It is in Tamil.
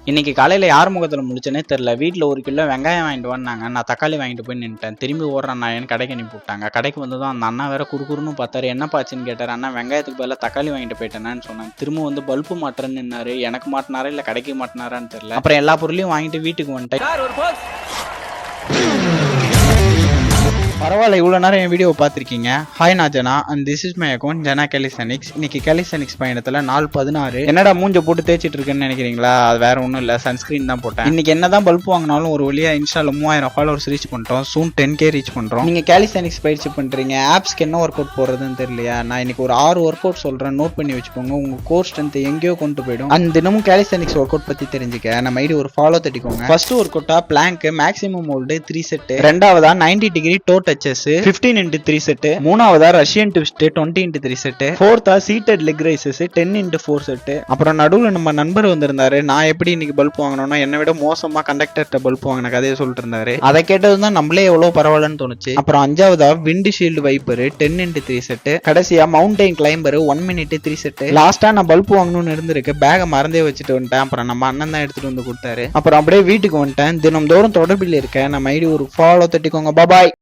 இன்னைக்கு காலையில் யார் முகத்தில் முடிச்சேனே தெரில. வீட்டில் 1 கிலோ வெங்காயம் வாங்கிட்டு வந்தாங்க. நான் தக்காளி வாங்கிட்டு போய் நின்ட்டேன். திரும்பி ஓடுறேன் நான் என் கடைக்கு அனுப்பி விட்டாங்க. கடைக்கு வந்ததும் அந்த அண்ணா வேற குறுக்குறுன்னு பார்த்தாரு. என்னப்பா ஆச்சுன்னு கேட்டார். அண்ணா வெங்காயத்துக்கு பதிலாக தக்காளி வாங்கிட்டு போயிட்டேன்னு சொன்னேன். திரும்ப வந்து பல்பு மாட்டுறேன்னு நின்னாரு. எனக்கு மாட்டினாரா இல்லை கடைக்கு மாட்டினாரான்னு தெரில. அப்புறம் எல்லா பொருளையும் வாங்கிட்டு வீட்டுக்கு வந்துட்டேன். பரவாயில்ல, இவ்வளோ நேரம் என் வீடியோவை பார்த்துருக்கீங்க. ஹாய், நான் Jana and this is my account Jana calisthenics. இன்னைக்கு கேலிசனிக்ஸ் பயணத்தில் நாள் 16. என்னடா மூஞ்ச போட்டு தேய்ச்சிட்டு இருக்குன்னு நினைக்கிறீங்களா? அது வேற ஒன்றும் இல்லை, சன்ஸ்கிரீன் தான் போட்டேன். இன்னைக்கு என்ன தான் பல்ப் வாங்கினாலும் ஒரு வழியாக இன்ஸ்டால 3000 ஃபாலோவர்ஸ் ரீச் பண்ணிட்டோம். சூன் 10K ரீச் பண்ணுறோம். நீங்கள் கேலிசனிக்ஸ் பயிற்சி பண்ணுறீங்க, ஆப்ஸ்க்கு என்ன ஒர்க் அவுட் போடுறதுன்னு தெரியலையா? நான் இன்னைக்கு ஒரு 6 ஒர்க் அவுட் சொல்கிறேன், நோட் பண்ணி வச்சுக்கோங்க. உங்கள் கோர் ஸ்ட்ரென்த் எங்கேயோ கொண்டு போயிடும். அந்த தினமும் கேலிசனிக்ஸ் ஒர்க் அவுட் பற்றி தெரிஞ்சுக்க நம்ம ஐடி ஒரு ஃபாலோ தட்டிக்கோங்க. ஃபர்ஸ்ட் ஒர்க் அவுட்டா பிளாங்க் மேக்ஸிமம் ஹோல்டு 3 செட். ரெண்டாவதா 90 degree toe touches 15x3 set. மூணாவதா ரஷ்யன் ட்விஸ்ட் 20x3 செட். ஃபோர்த்தா seated leg raises 10x4 set. அப்புறம் நடுவுல நம்ம நண்பர் வந்திருந்தாரு. நான் எப்படி இன்னைக்கு பல்ப் வாங்கணும்னா என்னை விட மோசமா கண்டக்டர்ட்ட பல்ப் வாங்கின கதையை சொல்லிட்டு இருந்தாரு. அதை கேட்டதுதான் நம்மளே எவ்வளவு பரவாயில்லன்னு தோணுச்சு. அப்புறம் அஞ்சாவதா wind shield wiper 10x3 set. கடைசியா மவுண்டைன் கிளைம்பர் 1 minute 3 செட். லாஸ்டா நான் பல்ப் வாங்கணும்னு இருந்திருக்கு, பேக மறந்தே வச்சுட்டு வந்துட்டேன். அப்புறம் நம்ம அண்ணன் தான் எடுத்துட்டு வந்து கொடுத்தாரு. அப்புறம் அப்படியே வீட்டுக்கு வந்துட்டேன். தினம்தோறும் தொடர்பில் இருக்க நம்ம ஐடி ஒரு ஃபாலோ தட்டிக்கோங்க. பாய்.